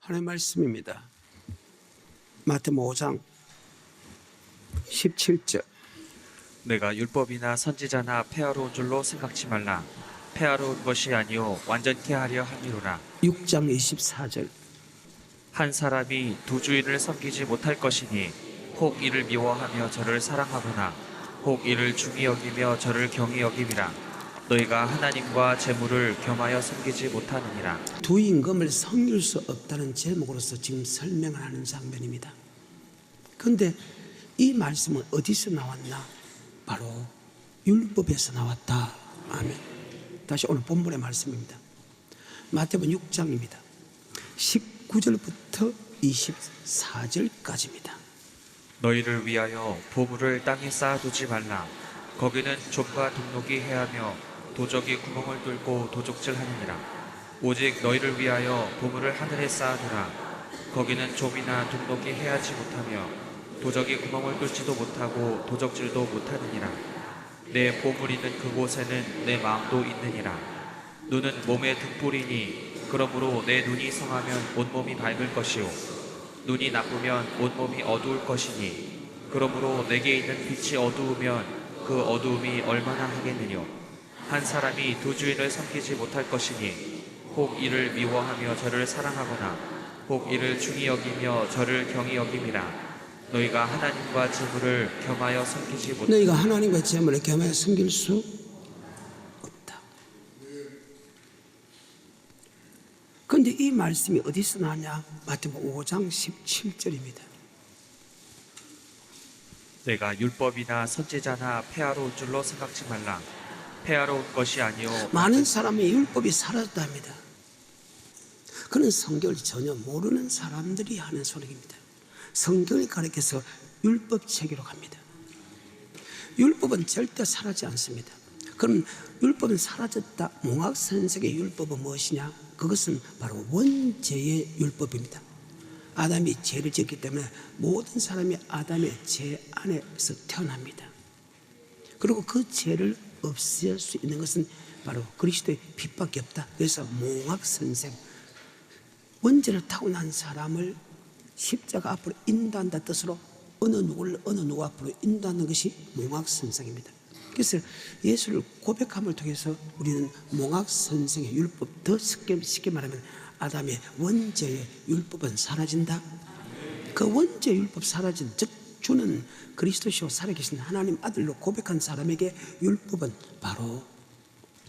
하나님의 말씀입니다. 마태복음 5장 17절. 내가 율법이나 선지자나 폐하러 온 줄로 생각지 말라. 폐하러 온 것이 아니요 완전케 하려 함이로라. 6장 24절. 한 사람이 두 주인을 섬기지 못할 것이니 혹 이를 미워하며 저를 사랑하거나 혹 이를 중히 여기며 저를 경히 여김이라. 너희가 하나님과 재물을 겸하여 섬기지 못하느니라. 두 임금을 섬길 수 없다는 제목으로서 지금 설명을 하는 장면입니다. 그런데 이 말씀은 어디서 나왔나? 바로 율법에서 나왔다. 아멘. 다시 오늘 본문의 말씀입니다. 마태복음 6장입니다. 19절부터 24절까지입니다. 너희를 위하여 보물을 땅에 쌓아두지 말라. 거기는 좁과 동록이 해하며 도적이 구멍을 뚫고 도적질하느니라. 오직 너희를 위하여 보물을 하늘에 쌓아두라. 거기는 좁이나 동록이 해하지 못하며 도적이 구멍을 뚫지도 못하고 도적질도 못하느니라. 내 보물 있는 그곳에는 내 마음도 있느니라. 눈은 몸의 등불이니 그러므로 내 눈이 성하면 온몸이 밝을 것이요 눈이 나쁘면 온몸이 어두울 것이니 그러므로 내게 있는 빛이 어두우면 그 어두움이 얼마나 하겠느냐. 한 사람이 두 주인을 섬기지 못할 것이니 혹 이를 미워하며 저를 사랑하거나 혹 이를 중히 여기며 저를 경히 여김이라. 너희가 하나님과 재물을 겸하여 섬기지 못. 너희가 하나님과 재물을 겸하여 섬길 수 없다. 그런데 이 말씀이 어디서 나냐? 마태복음 5장 17절입니다. 내가 율법이나 선지자나 폐하러 올 줄로 생각지 말라. 폐하러 온 것이 아니요 많은 사람이 율법이 사라졌답니다. 그는 성경을 전혀 모르는 사람들이 하는 소리입니다. 성경을 가리켜서 율법 체계로 갑니다. 율법은 절대 사라지지 않습니다. 그럼 율법은 사라졌다. 몽학선생의 율법은 무엇이냐? 그것은 바로 원죄의 율법입니다. 아담이 죄를 지었기 때문에 모든 사람이 아담의 죄 안에서 태어납니다. 그리고 그 죄를 없앨 수 있는 것은 바로 그리스도의 빛밖에 없다. 그래서 몽학선생, 원죄를 타고난 사람을 십자가 앞으로 인도한다 뜻으로 어느 누구 앞으로 인도하는 것이 몽학선생입니다. 그래서 예수를 고백함을 통해서 우리는 몽학선생의 율법, 더 쉽게 말하면 아담의 원죄의 율법은 사라진다. 그 원죄의 율법 사라진, 즉 주는 그리스도시요 살아계신 하나님 아들로 고백한 사람에게 율법은 바로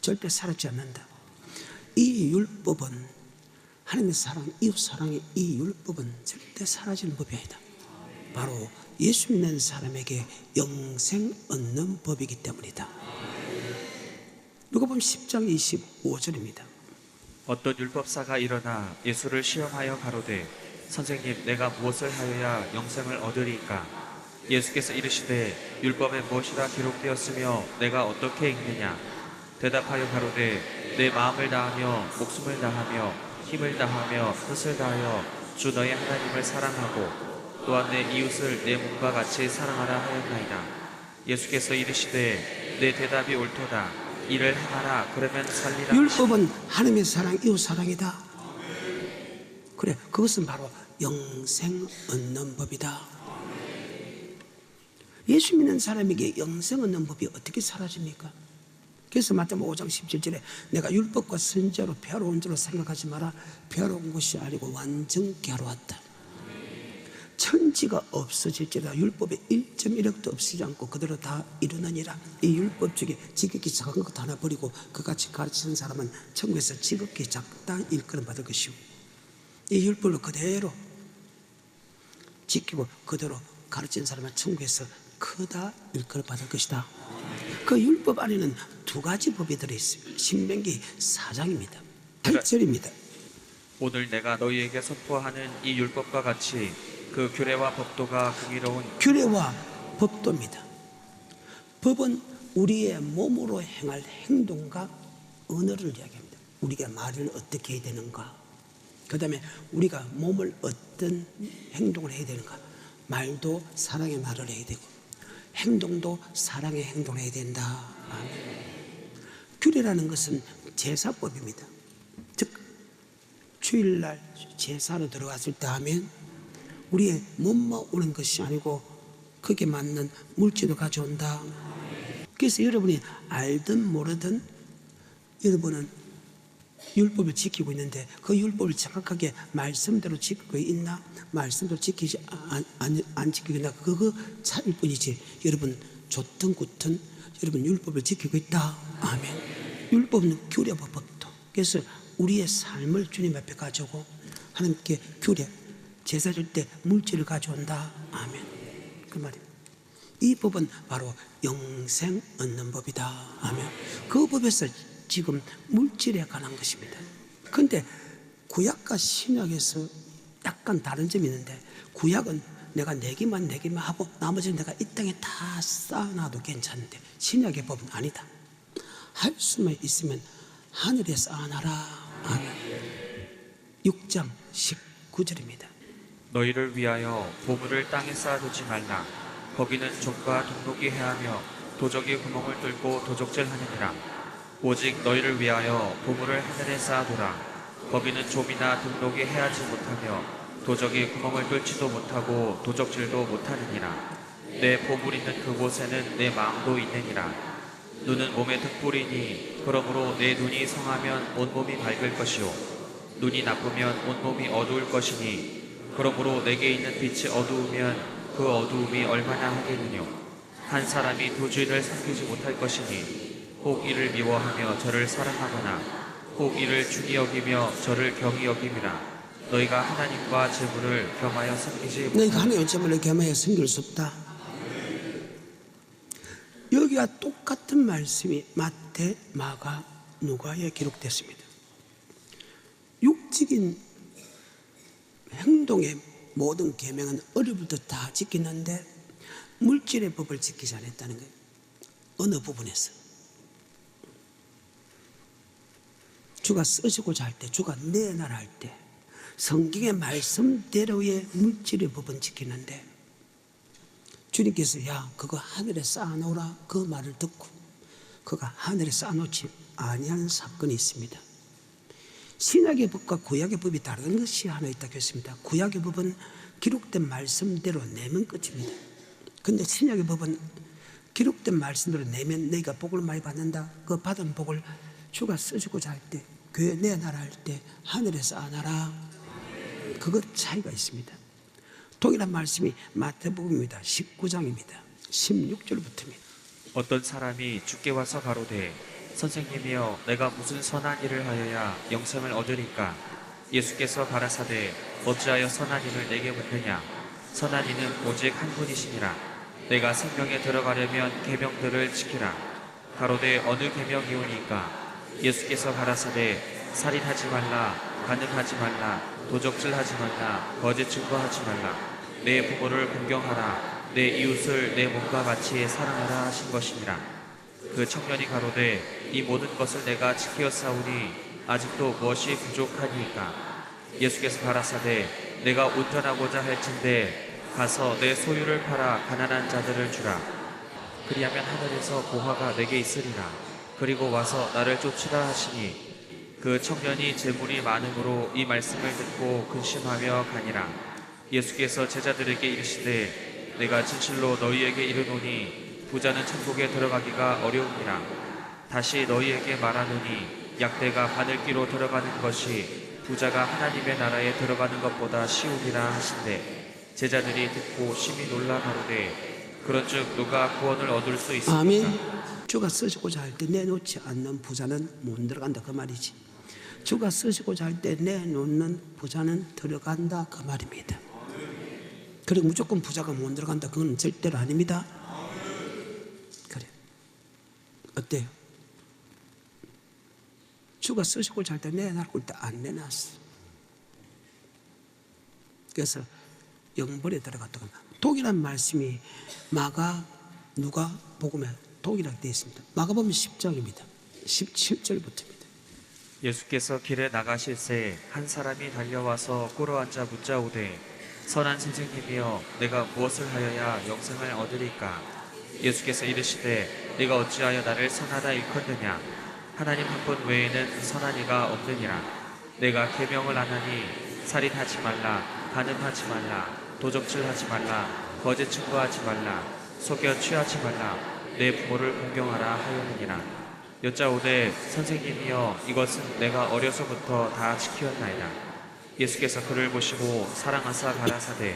절대 사라지지 않는다. 이 율법은 하나님의 사랑, 이웃 사랑의 이 율법은 절대 사라지는 법이 아니다. 바로 예수 믿는 사람에게 영생 얻는 법이기 때문이다. 누가복음 10장 25절입니다. 어떤 율법사가 일어나 예수를 시험하여 가로되 선생님 내가 무엇을 하여야 영생을 얻으리까. 예수께서 이르시되 율법에 무엇이라 기록되었으며 내가 어떻게 읽느냐. 대답하여 가로되 내 마음을 다하며 목숨을 다하며 힘을 다하며 뜻을 다하여 주 너의 하나님을 사랑하고 또한 내 이웃을 내 몸과 같이 사랑하라 하였나이다. 예수께서 이르시되 내 대답이 옳도다. 이를 행하라 그러면 살리라. 율법은 하나님의 사랑, 이웃 사랑이다. 그래, 그것은 바로 영생 얻는 법이다. 예수 믿는 사람에게 영생 얻는 법이 어떻게 사라집니까? 그래서 마태복음 5장 17절에 내가 율법과 선지자로 폐하러 온 줄로 생각하지 마라. 폐하러 온 것이 아니고 완전케 하러 왔다. 천지가 없어질지라 율법의 1.1억도 없애지 않고 그대로 다 이루느니라. 이 율법 중에 지극히 작은 것 하나 버리고 그같이 가르치는 사람은 천국에서 지극히 작다 일컬음 받을 것이오. 이 율법을 그대로 지키고 그대로 가르치는 사람은 천국에서 크다 일컬음 받을 것이다. 그 율법 안에는 두 가지 법이 들어있습니다. 신명기 4장입니다. 8절입니다. 오늘 내가 너희에게 선포하는 이 율법과 같이 그 규례와 법도가 공의로운. 규례와 법도입니다. 법은 우리의 몸으로 행할 행동과 언어를 이야기합니다. 우리가 말을 어떻게 해야 되는가, 그 다음에 우리가 몸을 어떤 행동을 해야 되는가. 말도 사랑의 말을 해야 되고 행동도 사랑의 행동을 해야 된다. 규례라는 것은 제사법입니다. 즉 주일날 제사로 들어갔을 때 하면 우리의 몸만 오는 것이 아니고 그게 맞는 물질을 가져온다. 그래서 여러분이 알든 모르든 여러분은 율법을 지키고 있는데 그 율법을 정확하게 말씀대로 지키고 있나 말씀대로 지키지 안 지키고 있나 그거 차일 뿐이지 여러분 좋든 굿든 여러분 율법을 지키고 있다. 아멘. 율법은 규례와 법도. 그래서 우리의 삶을 주님 앞에 가져오고 하나님께 규례 제사 줄 때 물질을 가져온다. 아멘. 그 말입니다. 이 법은 바로 영생 얻는 법이다. 아멘. 그 법에서 지금 물질에 관한 것입니다. 그런데 구약과 신약에서 약간 다른 점이 있는데 구약은 내가 내기만 하고 나머지는 내가 이 땅에 다 쌓아놔도 괜찮은데 신약의 법은 아니다. 할 수만 있으면 하늘에 쌓아놔라. 아멘. 6장 19절입니다. 너희를 위하여 보물을 땅에 쌓아두지 말라. 거기는 좀과 동록이 해하며 도적이 구멍을 뚫고 도적질하느니라. 오직 너희를 위하여 보물을 하늘에 쌓아두라. 거기는 좀이나 등록이 해하지 못하며 도적이 구멍을 뚫지도 못하고 도적질도 못하느니라. 내 보물 있는 그곳에는 내 마음도 있느니라. 눈은 몸의 등불이니 그러므로 내 눈이 성하면 온몸이 밝을 것이요 눈이 나쁘면 온몸이 어두울 것이니 그러므로 내게 있는 빛이 어두우면 그 어두움이 얼마나 하겠느뇨. 한 사람이 두 주인을 섬기지 못할 것이니 혹 이를 미워하며 저를 사랑하거나 혹 이를 중히 여기며 저를 경히 여김이라. 너희가 하나님과 재물을 겸하여 섬기지 너희가 못하는 하나님의 재물을 겸하여 섬길 수 없다. 여기와 똑같은 말씀이 마태, 마가, 누가에 기록됐습니다. 육적인 행동의 모든 계명은 어려부터 다 지키는데 물질의 법을 지키지 않았다는 거예요. 어느 부분에서 주가 쓰시고자 할 때, 주가 내놔라 할 때 성경의 말씀대로의 물질의 법은 지키는데 주님께서 야 그거 하늘에 쌓아놓으라 그 말을 듣고 그가 하늘에 쌓아놓지 아니하는 사건이 있습니다. 신약의 법과 구약의 법이 다른 것이 하나 있다고 했습니다. 구약의 법은 기록된 말씀대로 내면 끝입니다. 그런데 신약의 법은 기록된 말씀대로 내면 너희가 복을 많이 받는다. 그 받은 복을 주가 쓰시고자 할 때 교회 내놔라 할 때 하늘에 쌓아놔라. 그것 차이가 있습니다. 동일한 말씀이 마태복음입니다. 19장입니다. 16절부터입니다. 어떤 사람이 주께 와서 가로되 선생님이여 내가 무슨 선한 일을 하여야 영생을 얻으리까. 예수께서 가라사대 어찌하여 선한 일을 내게 묻느냐. 선한 이는 오직 한 분이시니라. 내가 생명에 들어가려면 계명들을 지키라. 가로되 어느 계명이오니까. 예수께서 가라사대 살인하지 말라, 간음하지 말라, 도적질하지 말라, 거짓 증거하지 말라, 내 부모를 공경하라, 내 이웃을 내 몸과 같이 사랑하라 하신 것이니라. 그 청년이 가로되 이 모든 것을 내가 지키었사오니 아직도 무엇이 부족하니까. 예수께서 가라사대 내가 온전하고자 할진대 가서 내 소유를 팔아 가난한 자들을 주라. 그리하면 하늘에서 보화가 내게 있으리라. 그리고 와서 나를 쫓으라 하시니 그 청년이 재물이 많음으로 이 말씀을 듣고 근심하며 가니라. 예수께서 제자들에게 이르시되 내가 진실로 너희에게 이르노니 부자는 천국에 들어가기가 어려우니라. 다시 너희에게 말하노니 약대가 바늘기로 들어가는 것이 부자가 하나님의 나라에 들어가는 것보다 쉬우니라 하신대. 제자들이 듣고 심히 놀라 가로되 그런즉 누가 구원을 얻을 수 있으리까. 아멘. 주가 쓰시고자 할 때 내놓지 않는 부자는 못 들어간다 그 말이지. 주가 쓰시고자 할 때 내놓는 부자는 들어간다 그 말입니다. 그리고 무조건 부자가 못 들어간다 그건 절대로 아닙니다. 그래. 어때요? 주가 쓰시고자 할 때 내놔라고 할 때 안 내놨어. 그래서 영벌에 들어갔다고. 독일한 말씀이 마가 누가 복음에 독일하게 되어 있습니다. 마가복음 10장입니다. 17절부터입니다. 예수께서 길에 나가실새 한 사람이 달려와서 꿇어앉아 묻자오되 선한 선생님이여 내가 무엇을 하여야 영생을 얻으리까. 예수께서 이르시되 네가 어찌하여 나를 선하다 일컫느냐. 하나님 한 분 외에는 선한 이가 없느니라. 내가 계명을 안 하니 살인하지 말라, 간음하지 말라, 도적질하지 말라, 거짓 증거하지 말라, 속여 취하지 말라, 내 부모를 공경하라 하였느니라. 여짜오되 선생님이여 이것은 내가 어려서부터 다 지키었나이다. 예수께서 그를 보시고 사랑하사 가라사대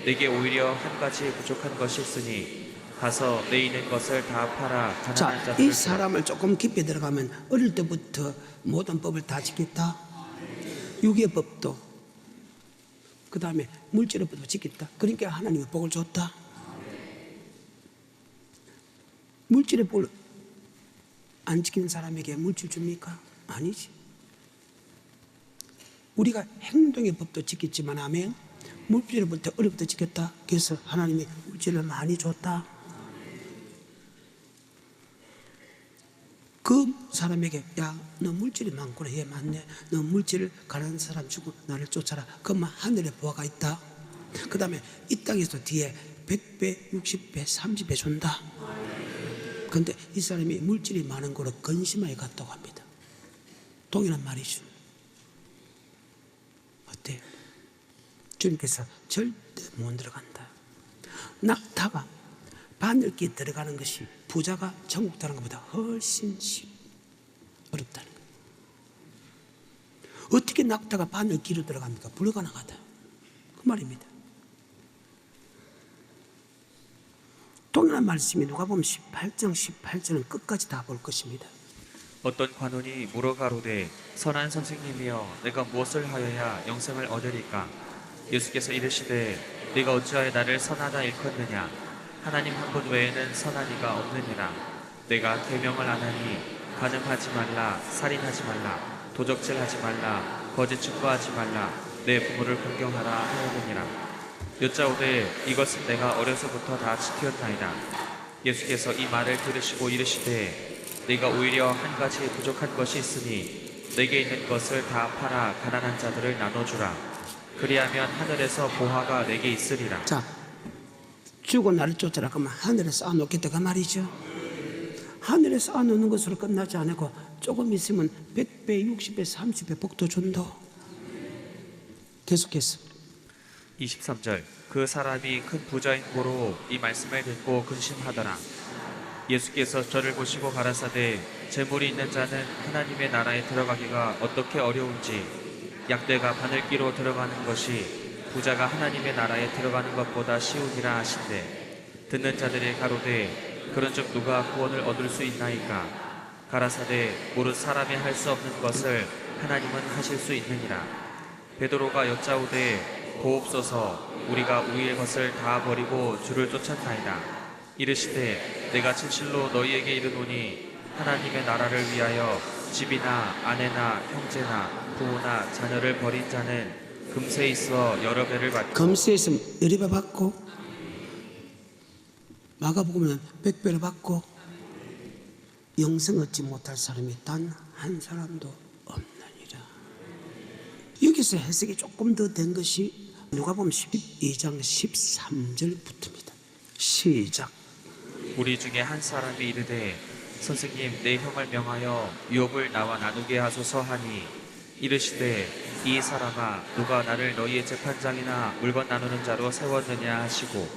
내게 오히려 한 가지 부족한 것이 있으니 가서 내 있는 것을 다 팔아 가난한 자, 이 자들을 사람을 조금 깊이 들어가면 어릴 때부터 모든 법을 다 지켰다. 유괴법도, 그 다음에 물질의 법도 지켰다. 그러니까 하나님이 복을 줬다. 물질의 복을 안 지키는 사람에게 물질 줍니까? 아니지. 우리가 행동의 법도 지켰지만, 아멘. 물질의 법도 어려부터 지켰다. 그래서 하나님이 물질을 많이 줬다. 그 사람에게 야, 너 물질이 많구나. 예, 맞네. 너 물질을 가난한 사람 주고 나를 쫓아라. 그러면 하늘에 보화가 있다. 그 다음에 이 땅에서 뒤에 100배, 60배, 30배 준다. 그런데 이 사람이 물질이 많은 거로 근심하게 갔다고 합니다. 동일한 말이죠. 어때요? 주님께서 절대 못 들어간다. 낙타가 바늘길 들어가는 것이 부자가 천국 가는 것보다 훨씬 어렵다는 거예요. 어떻게 낙타가 바늘길로 들어갑니까? 불가능하다. 그 말입니다. 동일한 말씀이 누가복음 18장은 끝까지 다 볼 것입니다. 어떤 관원이 물어가로되 선한 선생님이여 내가 무엇을 하여야 영생을 얻으리까? 예수께서 이르시되 네가 어찌하여 나를 선하다 일컫느냐? 하나님 한 분 외에는 선한 이가 없느니라. 내가 계명을 안 하니 간음하지 말라, 살인하지 말라, 도적질하지 말라, 거짓 증거하지 말라, 내 부모를 공경하라 하였느니라. 여짜오되 이것은 내가 어려서부터 다 지켰나이다. 예수께서 이 말을 들으시고 이르시되 네가 오히려 한 가지 부족한 것이 있으니 내게 있는 것을 다 팔아 가난한 자들을 나눠주라. 그리하면 하늘에서 보화가 내게 있으리라. 자, 주고 나를 쫓아라. 그러면 하늘에 쌓아놓겠다 그 말이죠. 하늘에 쌓아놓는 것으로 끝나지 않고 조금 있으면 100배, 60배, 30배 복도 준다. 계속해서 23절 그 사람이 큰 부자인 고로 이 말씀을 듣고 근심하더라. 예수께서 저를 보시고 가라사대 재물이 있는 자는 하나님의 나라에 들어가기가 어떻게 어려운지 약대가 바늘기로 들어가는 것이 부자가 하나님의 나라에 들어가는 것보다 쉬우니라 하신대. 듣는 자들이 가로되 그런즉 누가 구원을 얻을 수 있나이까? 가라사대 모든 사람이 할 수 없는 것을 하나님은 하실 수 있느니라. 베드로가 여짜오되 보옵소서 우리가 우리의 것을 다 버리고 주를 쫓았나이다. 이르시되 내가 진실로 너희에게 이르노니 하나님의 나라를 위하여 집이나 아내나 형제나 부모나 자녀를 버린 자는 금세 있어 여러 배를 받고 금세 있으면 여러 배 받고 마가복음은 100배를 받고 영생 얻지 못할 사람이 단 한 사람도 없느니라. 여기서 해석이 조금 더 된 것이 누가복음 12장 13절부터입니다. 시작. 우리 중에 한 사람이 이르되 선생님 내 형을 명하여 유업을 나와 나누게 하소서 하니 이르시되 이 사람아 누가 나를 너희의 재판장이나 물건 나누는 자로 세웠느냐 하시고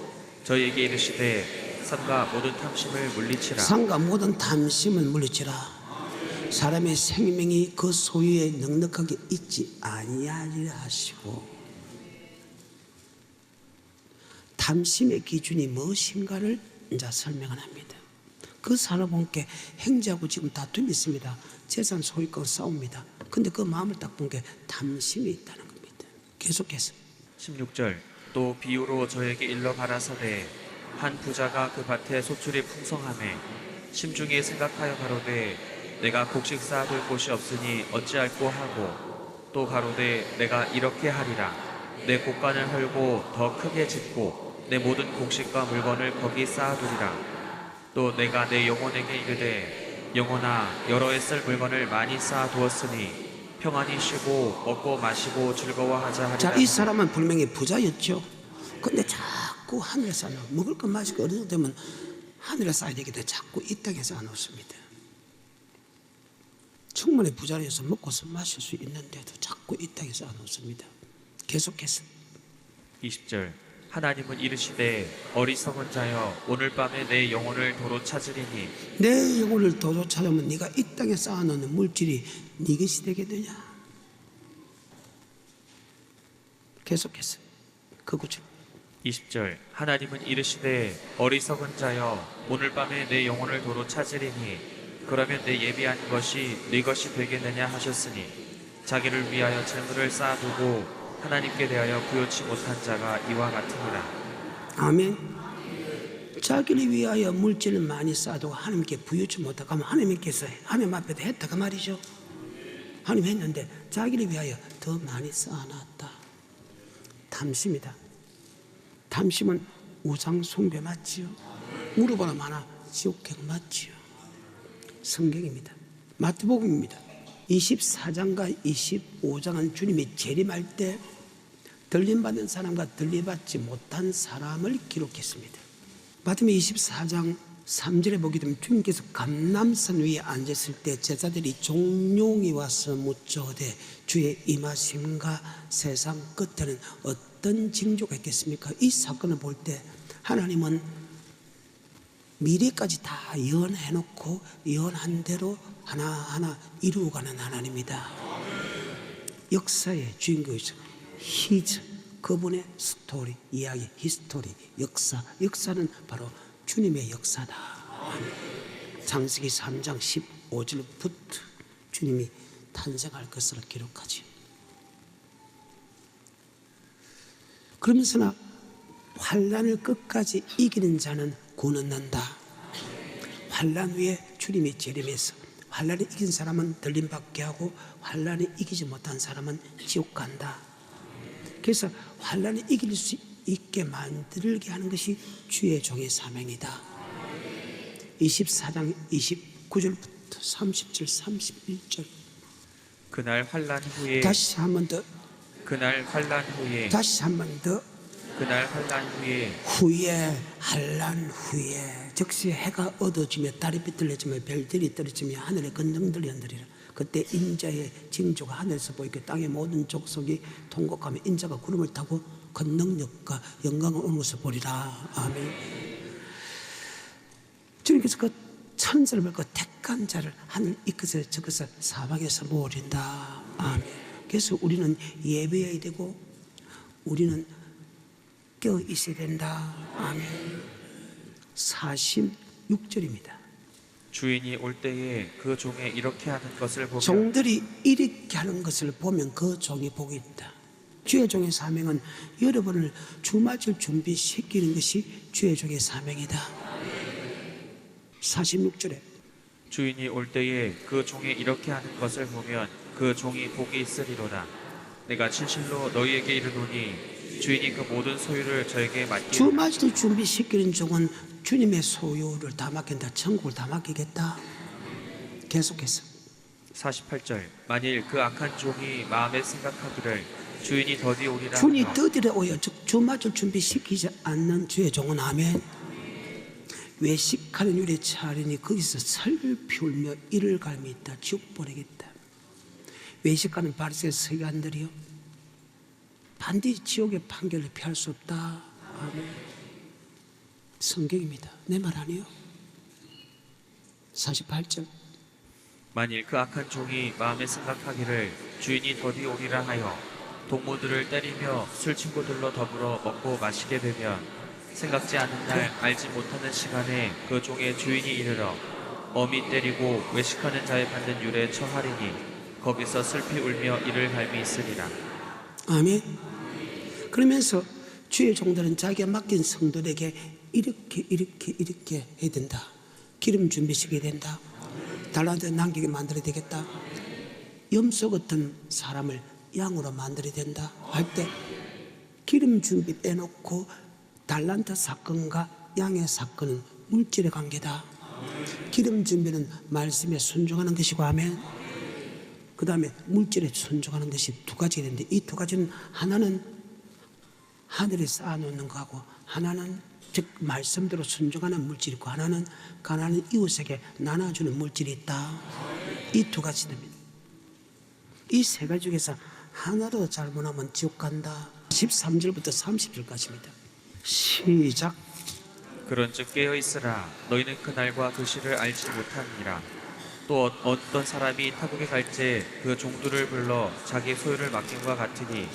저희에게 이르시되 삼가 모든 탐심을 물리치라. 삼가 모든 탐심을 물리치라. 사람의 생명이 그 소유에 넉넉하게 있지 아니하리라 하시고, 탐심의 기준이 무엇인가를 이제 설명을 합니다. 그 사람분께 행자하고 지금 다툼이 있습니다. 재산 소유권 싸웁니다. 근데 그 마음을 딱 본 게 탐심이 있다는 겁니다. 계속해서 16절 또 비유로 저에게 일러 가라사대 한 부자가 그 밭에 소출이 풍성하매 심중에 생각하여 가로되 내가 곡식 쌓아둘 곳이 없으니 어찌할꼬 하고 또 가로되 내가 이렇게 하리라 내 곡간을 헐고 더 크게 짓고 내 모든 곡식과 물건을 거기 쌓아두리라. 또 내가 내 영혼에게 이르되 영혼아 여러 해 쓸 물건을 많이 쌓아두었으니 평안히 쉬고 먹고 마시고 즐거워하자 하리라. 자, 이 사람은 분명히 부자였죠. 근데 자꾸 하늘에 쌓아놓 먹을 것 마실 거 어느 정도 되면 하늘에 쌓아야 되기 때문에 자꾸 이 땅에 쌓아놓습니다. 충분히 부자리에서 먹고서 마실 수 있는데도 자꾸 이 땅에 쌓아놓습니다. 계속해서 20절 하나님은 이르시되 어리석은 자여 오늘 밤에 내 영혼을 도로 찾으리니 내 영혼을 도로 찾으면 네가 이 땅에 쌓아놓는 물질이 네 것이 되겠느냐. 계속해서 그 구절 20절 하나님은 이르시되 어리석은 자여 오늘 밤에 내 영혼을 도로 찾으리니 그러면 내 예비한 것이 네 것이 되겠느냐 하셨으니 자기를 위하여 재물을 쌓아두고 하나님께 대하여 부요치 못한 자가 이와 같으니라. 아멘. 자기를 위하여 물질을 많이 쌓아두고 하나님께 부여치 못하고 하면 하나님께서 하나님 앞에도 했다 그 말이죠. 하나님 했는데 자기를 위하여 더 많이 쌓아놨다. 탐심이다. 탐심은 우상 숭배 맞지요. 물어보나 마나 지옥행 맞지요. 성경입니다. 마태복음입니다. 24장과 25장은 주님이 재림할 때 들림받는 사람과 들림받지 못한 사람을 기록했습니다. 마태복음 24장 3절에 보게 되면 주님께서 감람산 위에 앉았을 때 제자들이 종룡이 와서 묻자오되 주의 임하심과 세상 끝에는 어떤 징조가 있겠습니까? 이 사건을 볼 때 하나님은 미래까지 다 예언해놓고 예언한 대로 하나하나 이루어가는 하나님입니다. 역사의 주인공이죠. 히즈, 그분의 스토리, 이야기, 히스토리, 역사는 바로 주님의 역사다. 창세기 3장 15절부터 주님이 탄생할 것을 기록하지. 그러면서나 환난을 끝까지 이기는 자는 구원 얻는다. 환난 위에 주님이 재림해서 환난을 이긴 사람은 들림받게 하고 환난을 이기지 못한 사람은 지옥 간다. 그래서 환난을 이길 수 있게 만들게 하는 것이 주의 종의 사명이다. 24장 29절부터 30절 31절 그날 환난 후에 다시 한 번 더 그날 환난 후에 다시 한 번 더 그날 환난 후에 환난 후에 즉시 해가 어두워지며 달이 비틀려지며 별들이 떨어지며 하늘의 건등들이 흔들리라. 그때 인자의 징조가 하늘에서 보이고 땅의 모든 족속이 통곡하며 인자가 구름을 타고 권능력과 영광을 오는 것을 보리라. 아멘. 주님께서 그 천사를 보고 택한 자를 하늘 이 끝에 저 끝에 사방에서 모으린다. 아멘. 그래서 우리는 예배해야 되고 우리는 깨어 있어야 된다. 아멘. 46절입니다. 주인이 올 때에 그 종에 이렇게 하는 것을 보면 종들이 이렇게 하는 것을 보면 그 종이 복이 있다. 주의 종의 사명은 여러분을 주맞을 준비시키는 것이 주의 종의 사명이다. 46절에 주인이 올 때에 그 종에 이렇게 하는 것을 보면 그 종이 복이 있으리로다. 내가 진실로 너희에게 이르노니 주인이 그 모든 소유를 저에게 맡기리라. 주맞을 준비시키는 종은 주님의 소유를 다 맡긴다. 천국을 다 맡기겠다. 계속해서 48절 만일 그 악한 종이 마음에 생각하기를 주인이 더디 오리라 주인이 하며 더디에 오여 즉 주맞을 준비시키지 않는 주의 종은 아멘. 외식하는 유래 차리니 거기서 설피 울며 이를 갈미 있다. 지옥 보내겠다. 외식하는 바리새 서기관들이요 반드시 지옥의 판결을 피할 수 없다. 아멘. 성경입니다. 내 말 아니에요. 48절 만일 그 악한 종이 마음에 생각하기를 주인이 더디 오리라 하여 동무들을 때리며 술 친구들로 더불어 먹고 마시게 되면 생각지 않은 날 알지 못하는 시간에 그 종의 주인이 이르러 어미 때리고 외식하는 자의 받는 율에 처하리니 거기서 슬피 울며 이를 갈미 있으리라. 아멘. 그러면서 주의 종들은 자기가 맡긴 성도들에게 이렇게 해야 된다. 기름 준비시켜야 된다. 달란트 남기게 만들어야 되겠다. 염소 같은 사람을 양으로 만들어야 된다 할 때 기름 준비 빼놓고 달란트 사건과 양의 사건은 물질의 관계다. 기름 준비는 말씀에 순종하는 것이고 아멘. 그 다음에 물질에 순종하는 것이 두 가지가 있는데 이 두 가지는 하나는 하늘에 쌓아놓는 거하고 하나는 즉 말씀대로 순종하는 물질이 있고 하나는 가난한 이웃에게 나눠주는 물질이 있다. 이 두 가지 됩니다. 이 세 가지 중에서 하나도 잘못하면 지옥 간다. 13절부터 30절까지입니다. 시작. 그런즉 깨어 있으라. 너희는 그날과 그 시를 알지 못하니라. 또 어떤 사람이 타국에 갈지 그 종들을 불러 자기 소유를 맡김과 같으니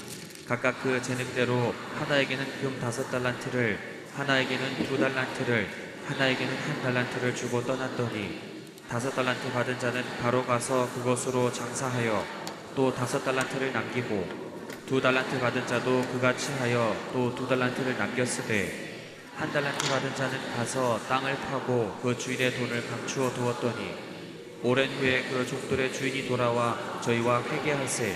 각각 그 재능대로 하나에게는 금 5달란트를, 하나에게는 2달란트를, 하나에게는 1달란트를 주고 떠났더니 5달란트 받은 자는 바로 가서 그것으로 장사하여 또 5달란트를 남기고 2달란트 받은 자도 그같이 하여 또 2달란트를 남겼으되 1달란트 받은 자는 가서 땅을 파고 그 주인의 돈을 감추어 두었더니 오랜 후에 그 종들의 주인이 돌아와 저희와 회개할세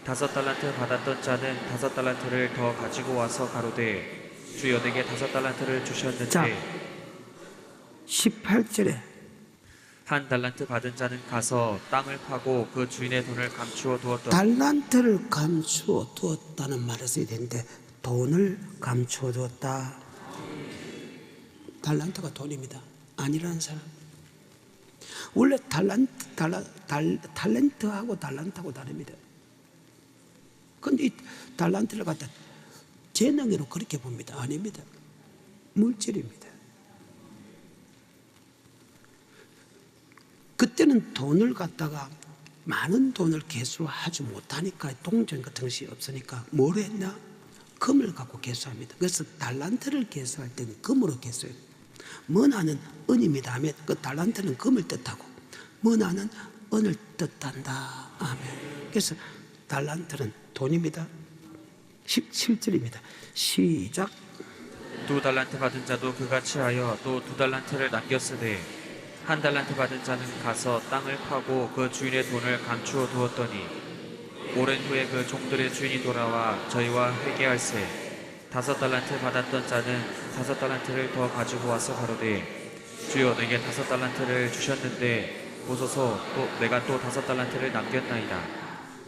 5달란트 받았던 자는 5달란트를 더 가지고 와서 가로되 주여 내게 5달란트를 주셨는데 자, 18절에 1달란트 받은 자는 가서 땅을 파고 그 주인의 돈을 감추어 두었더니 달란트를 감추어 두었다는 말을 써야 되는데 돈을 감추어 두었다. 달란트가 돈입니다. 아니라는 사람. 원래 탤런트하고 달란트하고 다릅니다. 근데 이 달란트를 갖다 재능으로 그렇게 봅니다. 아닙니다. 물질입니다. 그때는 돈을 갖다가 많은 돈을 개수하지 못하니까 동전 같은 것이 없으니까 뭘 했냐? 금을 갖고 개수합니다. 그래서 달란트를 개수할 때는 금으로 개수해요. 머나는 은입니다 하면 그 달란트는 금을 뜻하고 머나는 은을 뜻한다. 아멘. 그래서 달란트는 돈입니다. 17절입니다. 시작. 2달란트 받은 자도 그같이 하여 또 2달란트를 남겼으되 1달란트 받은 자는 가서 땅을 파고 그 주인의 돈을 감추어 두었더니 오랜 후에 그 종들의 주인이 돌아와 저희와 회개할세 5달란트 받았던 자는 5달란트를 더 가지고 와서 가로되 주여 내게 5달란트를 주셨는데 보소서 또 내가 또 5달란트를 남겼나이다.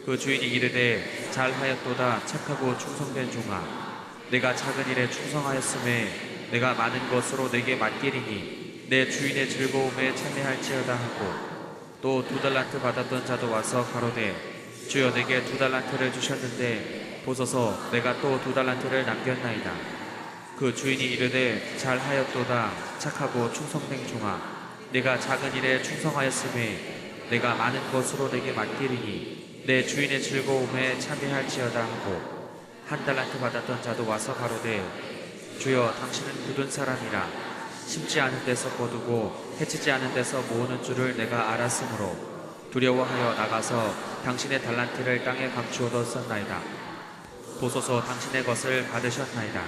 그 주인이 이르되 잘하였도다 착하고 충성된 종아 내가 작은 일에 충성하였음에 내가 많은 것으로 내게 맡기리니 내 주인의 즐거움에 참여할지어다 하고 또 2달란트 받았던 자도 와서 가로되 주여 내게 2달란트를 주셨는데 보소서 내가 또 2달란트를 남겼나이다. 그 주인이 이르되 잘하였도다 착하고 충성된 종아 내가 작은 일에 충성하였음에 내가 많은 것으로 내게 맡기리니 내 주인의 즐거움에 참여할지어다 하고 1달란트 받았던 자도 와서 가로되 주여 당신은 굳은 사람이라 심지 않은 데서 거두고 해치지 않은 데서 모으는 줄을 내가 알았으므로 두려워하여 나가서 당신의 달란트를 땅에 감추어 뒀었나이다. 보소서 당신의 것을 받으셨나이다.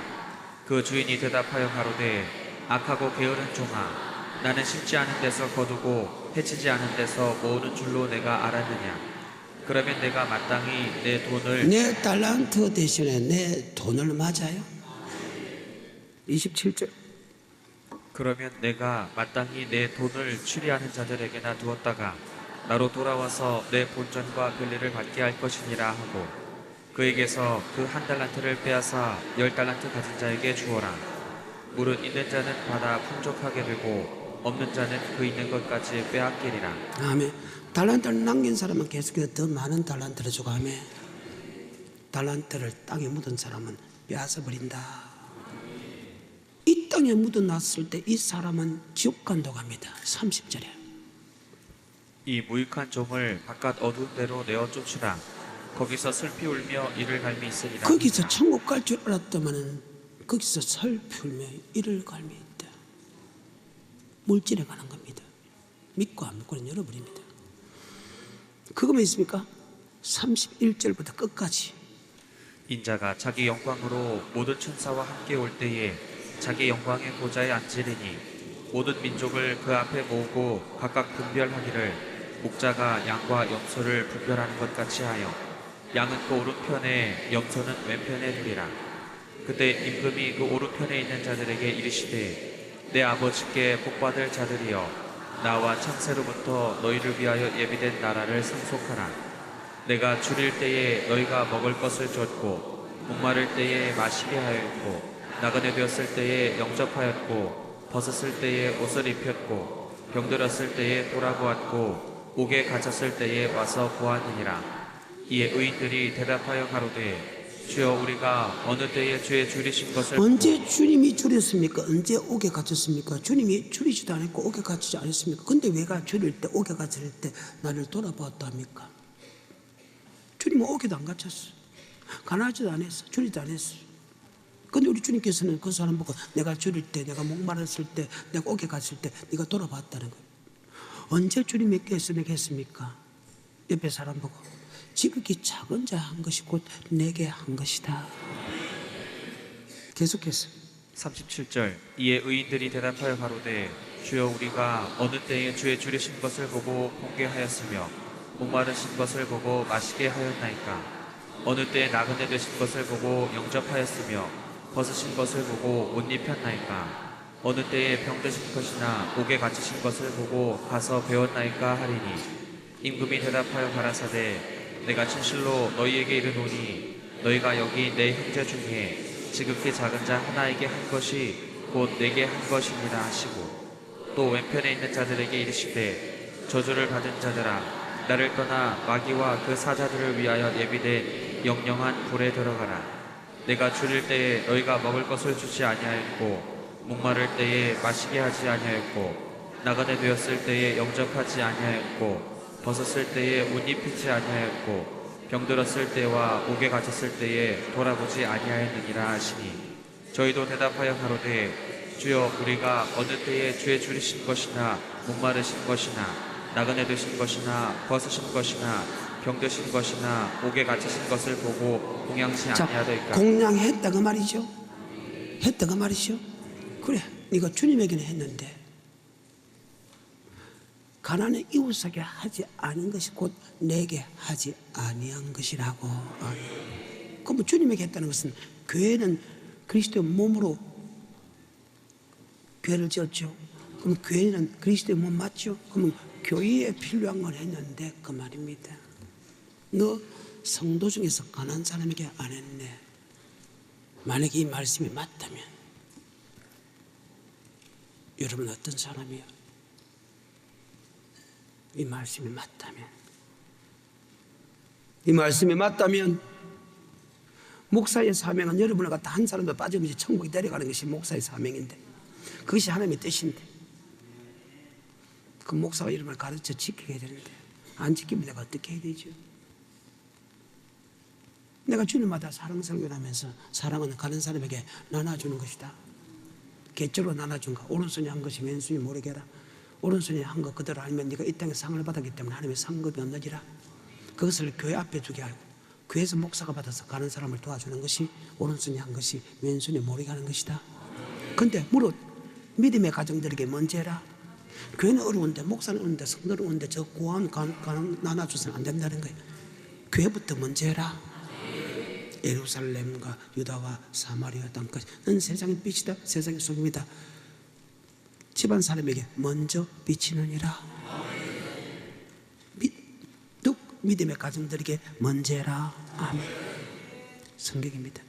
그 주인이 대답하여 가로되 악하고 게으른 종아 나는 심지 않은 데서 거두고 해치지 않은 데서 모으는 줄로 내가 알았느냐. 그러면 내가 마땅히 내 돈을 내 달란트 대신에 내 돈을 맞아요? 27절. 그러면 내가 마땅히 내 돈을 취리하는 자들에게나 두었다가 나로 돌아와서 내 본전과 별리를 받게 할 것이니라 하고 그에게서 그 1달란트를 빼앗아 10달란트 가진 자에게 주어라. 물은 있는 자는 받아 풍족하게 되고 없는 자는 그 있는 것까지 빼앗기리라. 아멘. 달란트를 남긴 사람은 계속해서 더 많은 달란트를 주고 아멘. 달란트를 땅에 묻은 사람은 빼앗아 버린다. 이 땅에 묻어놨을 때 이 사람은 지옥 간다고 합니다. 30절에. 이 무익한 종을 바깥 어두운 데로 내어 쫓으라. 거기서 슬피 울며 이를 갈미 있으리라. 거기서 천국 갈 줄 알았더만은 거기서 슬피 울며 이를 갈미 있다. 물질에 관한 겁니다. 믿고 안 믿고는 열어버립니다. 그거만 있습니까? 31절부터 끝까지. 인자가 자기 영광으로 모든 천사와 함께 올 때에 자기 영광의 보좌에 앉으리니 모든 민족을 그 앞에 모으고 각각 분별하기를 목자가 양과 염소를 분별하는 것 같이 하여 양은 그 오른편에 염소는 왼편에 두리라. 그때 임금이 그 오른편에 있는 자들에게 이르시되 내 아버지께 복받을 자들이여 나와 창세로부터 너희를 위하여 예비된 나라를 상속하라. 내가 줄일 때에 너희가 먹을 것을 줬고 목마를 때에 마시게 하였고 나그네 되었을 때에 영접하였고 벗었을 때에 옷을 입혔고 병들었을 때에 돌아보았고 옥에 갇혔을 때에 와서 보았느니라. 이에 의인들이 대답하여 가로되 주여 우리가 어느 때에 주의 줄이신 것을 언제 주님이 줄였습니까? 언제 옥에 갇혔습니까? 주님이 줄이지도 않았고 옥에 갇히지 않았습니까? 근데 왜가 줄일 때 옥에 갇힐 때 나를 돌아보았답니까? 주님은 옥에도 안 갇혔어. 가난하지도 않았어. 줄이지도 않았어. 근데 우리 주님께서는 그 사람 보고 내가 줄일 때, 내가 목마랐을 때, 내가 옥에 갇힐 때 네가 돌아봤다는 거예요. 언제 주님께서 내게 했습니까? 옆에 사람 보고 지극히 작은 자 한 것이 곧 내게 한 것이다. 계속해서 37절. 이에 의인들이 대답하여 가로되 주여 우리가 어느 때에 주의 줄이신 것을 보고 공개하였으며 목마르신 것을 보고 마시게 하였나이까. 어느 때에 나그네 되신 것을 보고 영접하였으며 벗으신 것을 보고 옷 입혔나이까. 어느 때에 병드신 것이나 옥에 갇히신 것을 보고 가서 배웠나이까 하리니 임금이 대답하여 가라사대 내가 진실로 너희에게 이르노니 너희가 여기 내 형제 중에 지극히 작은 자 하나에게 한 것이 곧 내게 한 것이니라 하시고 또 왼편에 있는 자들에게 이르시되 저주를 받은 자들아 나를 떠나 마귀와 그 사자들을 위하여 예비된 영영한 불에 들어가라. 내가 줄일 때에 너희가 먹을 것을 주지 아니하였고 목마를 때에 마시게 하지 아니하였고 나그네 되었을 때에 영접하지 아니하였고 벗었을 때에 옷 입히지 아니하였고 병들었을 때와 옥에 갇혔을 때에 돌아보지 아니하였느니라 하시니 저희도 대답하여 가로되 주여 우리가 어느 때에 주의 줄이신 것이나 목마르신 것이나 나그네 되신 것이나 벗으신 것이나 병드신 것이나 옥에 갇히신 것을 보고 공양치 아니하더이까. 공양했다 그 말이죠. 했다 그 말이죠. 그래 네가 주님에게는 했는데 가난한 이웃에게 하지 않은 것이 곧 내게 하지 아니한 것이라고. 그럼 주님에게 했다는 것은 교회는 그리스도의 몸으로 교회를 지었죠. 그럼 교회는 그리스도의 몸 맞죠? 그러면 교회에 필요한 걸 했는데 그 말입니다. 너 성도 중에서 가난한 사람에게 안 했네. 만약에 이 말씀이 맞다면 여러분 어떤 사람이요? 이 말씀이 맞다면 목사의 사명은 여러분을 갖다 한 사람도 빠짐없이 천국에 데려가는 것이 목사의 사명인데 그것이 하나님의 뜻인데 그 목사가 여러분을 가르쳐 지키게 되는데 안 지키면 내가 어떻게 해야 되죠? 내가 주님마다 사랑 설교하면서 사랑은 가는 사람에게 나눠주는 것이다. 개적으로 나눠준가. 오른손이 한 것이 왼손이 모르게 해라. 오른손이 한 것 그대로 알면 네가 이 땅에 상을 받았기 때문에 하나님의 상급이 없느니라. 그것을 교회 앞에 두게 하고 교회에서 목사가 받아서 가는 사람을 도와주는 것이 오른손이 한 것이 왼손이 모르게 하는 것이다. 근데 무릇 믿음의 가정들에게 먼저 해라. 교회는 어려운데 목사는 어려운데 성도는 어려운데 저 고아원 나눠줘서는 안 된다는 거예요. 교회부터 먼저 해라. 예루살렘과 유다와 사마리아 땅까지 넌 세상의 빛이다. 세상의 소금이다. 집안 사람에게 먼저 비치느니라. 믿음의 가정들에게 먼저 해라. 아멘. 성경입니다.